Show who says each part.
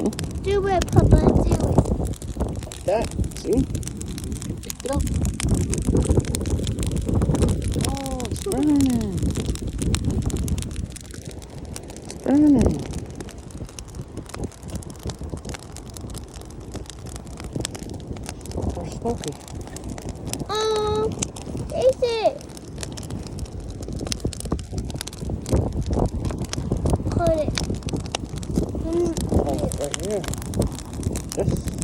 Speaker 1: No?
Speaker 2: Do it, Papa. Do it.
Speaker 1: Like that. See? Pick it up. Oh, it's burning. It's burning. So far smoky.
Speaker 2: Taste it. Put it.
Speaker 1: Oh, right here. This.